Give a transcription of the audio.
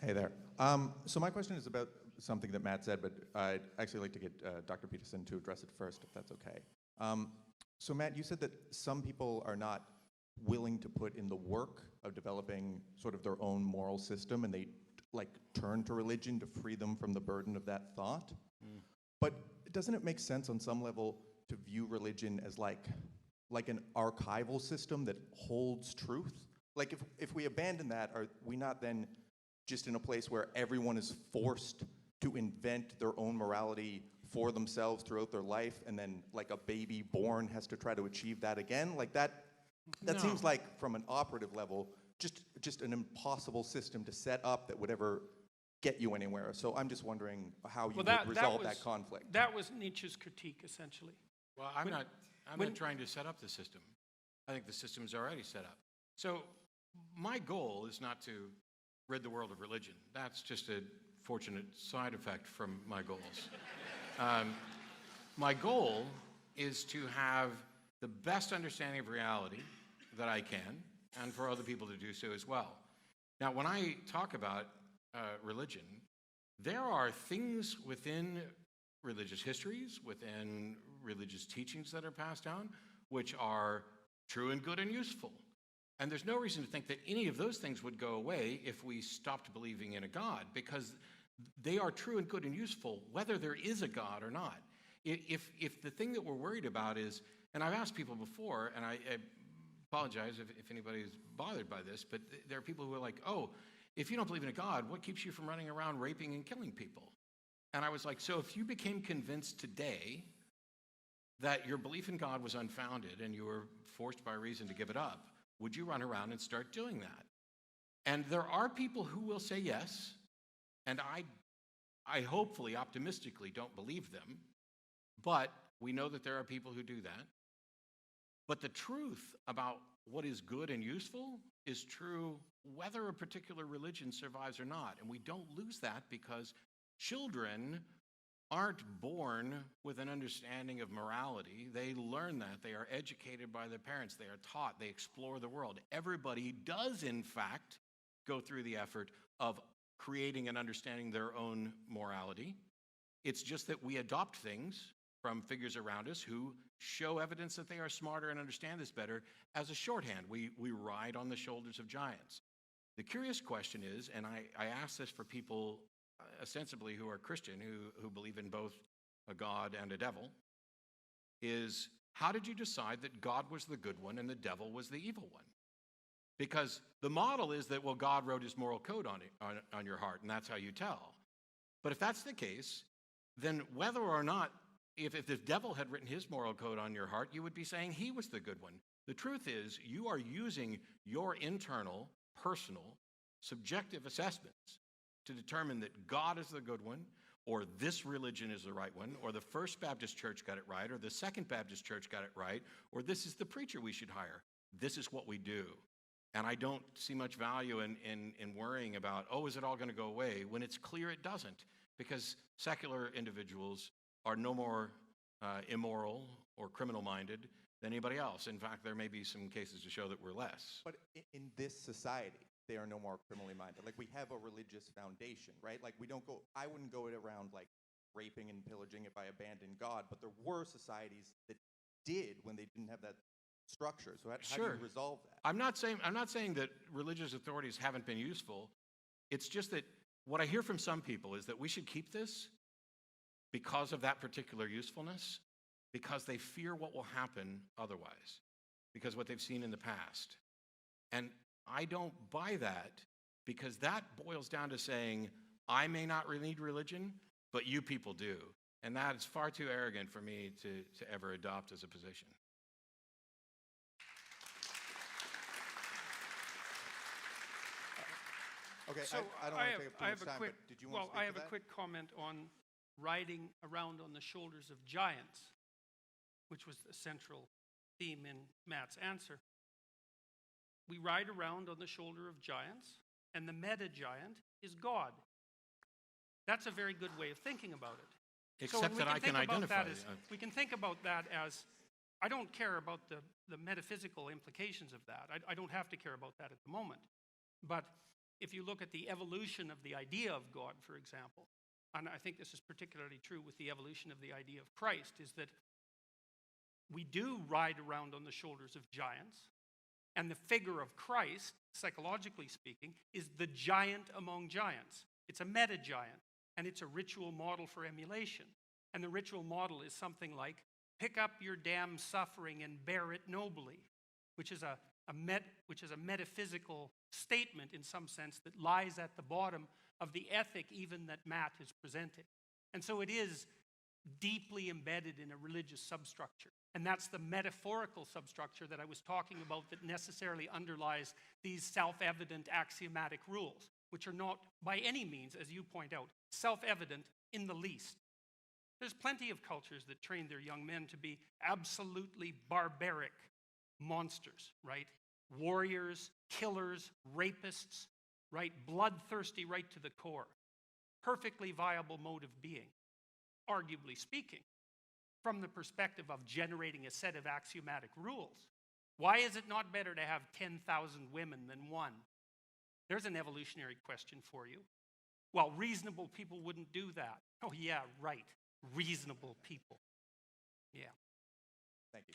Hey there. So my question is about something that Matt said, but I'd actually like to get Dr. Peterson to address it first, if that's okay. So Matt, you said that some people are not willing to put in the work of developing sort of their own moral system, and they like turn to religion to free them from the burden of that thought. But doesn't it make sense on some level to view religion as like an archival system that holds truth? Like if we abandon that, are we not then just in a place where everyone is forced to invent their own morality for themselves throughout their life, and then like a baby born has to try to achieve that again? Like that No. seems like, from an operative level, just an impossible system to set up that would ever get you anywhere. So I'm just wondering how you would resolve that conflict. That was Nietzsche's critique, essentially. Well, I'm not trying to set up the system. I think the system's already set up. So my goal is not to rid the world of religion. That's just a fortunate side effect from my goals. My goal is to have the best understanding of reality that I can, and for other people to do so as well. Now, when I talk about religion, there are things within religious histories, within religious teachings that are passed down, which are true and good and useful. And there's no reason to think that any of those things would go away if we stopped believing in a God, because they are true and good and useful whether there is a God or not. If the thing that we're worried about is, and I've asked people before, and I apologize if anybody's bothered by this, but there are people who are like, oh, if you don't believe in a God, what keeps you from running around raping and killing people? And I was like, so if you became convinced today that your belief in God was unfounded and you were forced by reason to give it up, would you run around and start doing that? And there are people who will say yes, and I hopefully, optimistically don't believe them, but we know that there are people who do that. But the truth about what is good and useful is true whether a particular religion survives or not. And we don't lose that because children aren't born with an understanding of morality. They learn that. They are educated by their parents. They are taught. They explore the world. Everybody does, in fact, go through the effort of creating and understanding their own morality. It's just that we adopt things from figures around us who show evidence that they are smarter and understand this better as a shorthand. We ride on the shoulders of giants. The curious question is, and I ask this for people ostensibly who are Christian, who believe in both a God and a devil, is how did you decide that God was the good one and the devil was the evil one? Because the model is that, well, God wrote his moral code on your heart, and that's how you tell. But if that's the case, then whether or not, if the devil had written his moral code on your heart, you would be saying he was the good one. The truth is, you are using your internal, personal, subjective assessments to determine that God is the good one, or this religion is the right one, or the First Baptist Church got it right, or the Second Baptist Church got it right, or this is the preacher we should hire. This is what we do. And I don't see much value in worrying about, oh, is it all going to go away, when it's clear it doesn't, because secular individuals are no more immoral or criminal-minded than anybody else. In fact, there may be some cases to show that we're less. But in this society, they are no more criminally minded. Like, we have a religious foundation, right? Like, I wouldn't go around like raping and pillaging if I abandoned God, but there were societies that did when they didn't have that structure. So how do you resolve that? I'm not saying that religious authorities haven't been useful. It's just that what I hear from some people is that we should keep this because of that particular usefulness, because they fear what will happen otherwise, because what they've seen in the past. And I don't buy that, because that boils down to saying, I may not need religion, but you people do. And that is far too arrogant for me to ever adopt as a position. Okay, So I don't want to take up too much time, but did you want to speak to that? I have a quick comment on riding around on the shoulders of giants, which was the central theme in Matt's answer. We ride around on the shoulder of giants, and the meta-giant is God. That's a very good way of thinking about it. Except that I can identify. We can think about that as, I don't care about the metaphysical implications of that. I don't have to care about that at the moment. But if you look at the evolution of the idea of God, for example, and I think this is particularly true with the evolution of the idea of Christ, is that we do ride around on the shoulders of giants, and the figure of Christ, psychologically speaking, is the giant among giants. It's a meta-giant, and it's a ritual model for emulation. And the ritual model is something like, pick up your damn suffering and bear it nobly, which is a metaphysical statement in some sense that lies at the bottom of the ethic even that Matt is presenting. And so it is deeply embedded in a religious substructure. And that's the metaphorical substructure that I was talking about that necessarily underlies these self-evident axiomatic rules, which are not by any means, as you point out, self-evident in the least. There's plenty of cultures that train their young men to be absolutely barbaric monsters, right? Warriors, killers, rapists, right? Bloodthirsty right to the core. Perfectly viable mode of being, arguably speaking, from the perspective of generating a set of axiomatic rules. Why is it not better to have 10,000 women than one? There's an evolutionary question for you. Well, reasonable people wouldn't do that. Oh yeah, right. Reasonable people. Yeah. Thank you.